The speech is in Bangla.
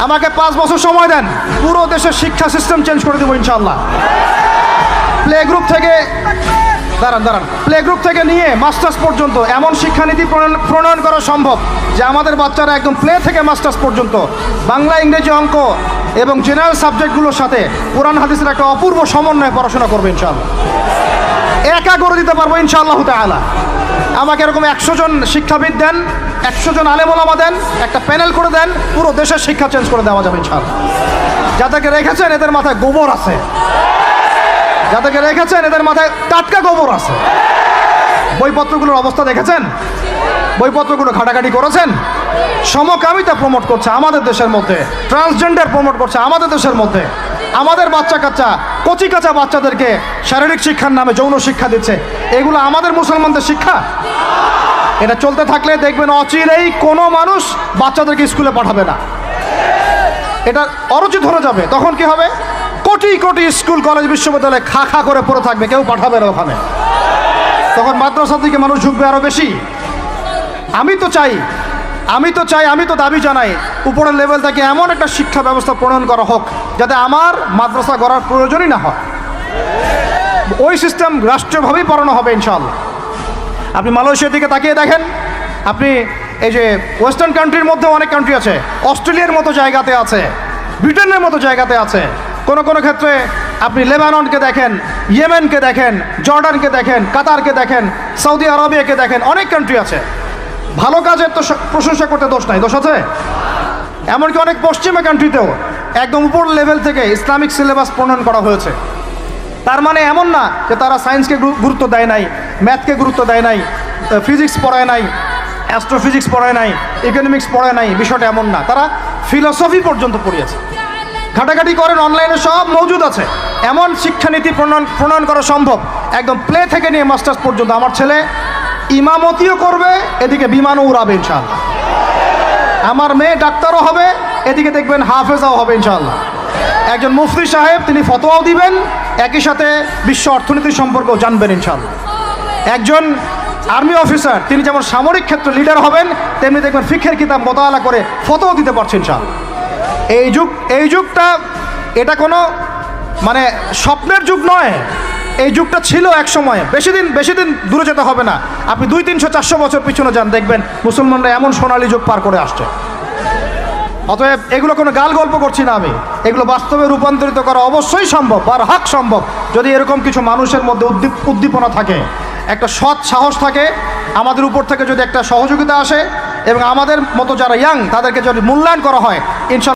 আমাকে 5 বছর সময় দেন, পুরো দেশের শিক্ষা সিস্টেম চেঞ্জ করে দেবো ইনশাআল্লাহ। প্লে গ্রুপ থেকে প্লে গ্রুপ থেকে নিয়ে মাস্টার্স পর্যন্ত এমন শিক্ষানীতি প্রণয়ন করা সম্ভব যে আমাদের বাচ্চারা একদম প্লে থেকে মাস্টার্স পর্যন্ত বাংলা, ইংরেজি, অঙ্ক এবং জেনারেল সাবজেক্টগুলোর সাথে কোরআন হাদিসের একটা অপূর্ব সমন্বয়ে পড়াশোনা করবে ইনশাআল্লাহ। একা করে দিতে পারবো ইনশাআল্লাহ তাআলা। আমাকে এরকম 100 জন শিক্ষাবিদ দেন, 100 জন আলেম ওলামা দেন, একটা প্যানেল করে দেন, পুরো দেশের শিক্ষা চেঞ্জ করে দেওয়া যাবে ইনশাআল্লাহ। যাদেরকে রেখেছেন এদের মাথায় গোবর আছে, যাদেরকে রেখেছেন এদের মাথায় টাটকা গোবর আছে। বইপত্রগুলোর অবস্থা দেখেছেন? বইপত্রগুলো ঘাটাঘাটি করেছেন? সমকামিতা প্রমোট করছে আমাদের দেশের মধ্যে, ট্রান্সজেন্ডার প্রমোট করছে আমাদের দেশের মধ্যে, আমাদের বাচ্চা কাচ্চা কচি কাঁচা বাচ্চাদেরকে শারীরিক শিক্ষার নামে যৌন শিক্ষা দিচ্ছে। এগুলো আমাদের মুসলমানদের শিক্ষা? এটা চলতে থাকলে দেখবেন অচিরেই কোনো মানুষ বাচ্চাদেরকে স্কুলে পাঠাবে না, এটা অরুচি ধরে যাবে। তখন কি হবে? কোটি কোটি স্কুল, কলেজ, বিশ্ববিদ্যালয়ে খা খা করে পড়ে থাকবে, কেউ পাঠাবে না ওখানে। তখন মাদ্রাসার দিকে মানুষ ঝুঁকবে আরো বেশি। আমি তো দাবি জানাই উপরের লেভেল থেকে এমন একটা শিক্ষা ব্যবস্থা প্রণয়ন করা হোক যাতে আমার মাদ্রাসা গড়ার প্রয়োজনই না হয়। ওই সিস্টেম রাষ্ট্রীয়ভাবেই পড়ানো হবে ইনশাআল্লাহ। আপনি মালয়েশিয়ার দিকে তাকিয়ে দেখেন, আপনি এই যে ওয়েস্টার্ন কান্ট্রির মধ্যে অনেক কান্ট্রি আছে, অস্ট্রেলিয়ার মতো জায়গাতে আছে, ব্রিটেনের মতো জায়গাতে আছে, কোনো কোনো ক্ষেত্রে আপনি লেবাননকে দেখেন, ইয়েমেনকে দেখেন, জর্ডানকে দেখেন, কাতারকে দেখেন, সৌদি আরবিয়াকে দেখেন, অনেক কান্ট্রি আছে। ভালো কাজের তো প্রশংসা করতে দোষ নাই, দোষ আছে? এমনকি অনেক পশ্চিমা কান্ট্রিতেও একদম উপর লেভেল থেকে ইসলামিক সিলেবাস প্রণয়ন করা হয়েছে। তার মানে এমন না যে তারা সায়েন্সকে গুরুত্ব দেয় নাই, ম্যাথকে গুরুত্ব দেয় নাই, ফিজিক্স পড়ায় নাই, অ্যাস্ট্রোফিজিক্স পড়ায় নাই, ইকোনমিক্স পড়ায় নাই, বিষয়টা এমন না। তারা ফিলসফি পর্যন্ত পড়িয়েছে। ঘাটাঘাটি করেন, অনলাইনে সব মজুদ আছে। এমন শিক্ষানীতি প্রণয়ন করা সম্ভব একদম প্লে থেকে নিয়ে মাস্টার্স পর্যন্ত। আমার ছেলে ইমামতিও করবে, এদিকে বিমানও উড়াবে ইনশাআল্লাহ। আমার মেয়ে ডাক্তারও হবে, এদিকে দেখবেন হাফেজাও হবে ইনশাআল্লাহ। একজন মুফতি সাহেব, তিনি ফতোয়াও দিবেন, একই সাথে বিশ্ব অর্থনীতি সম্পর্কেও জানবেন ইনশাআল্লাহ। একজন আর্মি অফিসার, তিনি যেমন সামরিক ক্ষেত্রে লিডার হবেন, তেমনি দেখবেন ফিকহের কিতাব মোতালা করে ফতোয়া দিতে পারছেন ইনশাআল্লাহ। এই যুগটা এটা কোনো মানে স্বপ্নের যুগ নয়, এই যুগটা ছিল এক সময়। বেশি দিন দূরে যেতে হবে না, আপনি 200, 300, 400 বছর পিছনে যান, দেখবেন মুসলমানরা এমন সোনালী যুগ পার করে আসছে। অতএব এগুলো কোনো গাল গল্প করছি না আমি, এগুলো বাস্তবে রূপান্তরিত করা অবশ্যই সম্ভব, আর হক সম্ভব, যদি এরকম কিছু মানুষের মধ্যে উদ্দীপনা থাকে, একটা সৎ সাহস থাকে, আমাদের উপর থেকে যদি একটা সহযোগিতা আসে এবং আমাদের মতো যারা ইয়াং তাদেরকে যদি মূল্যায়ন করা হয় ইনশাআল্লাহ।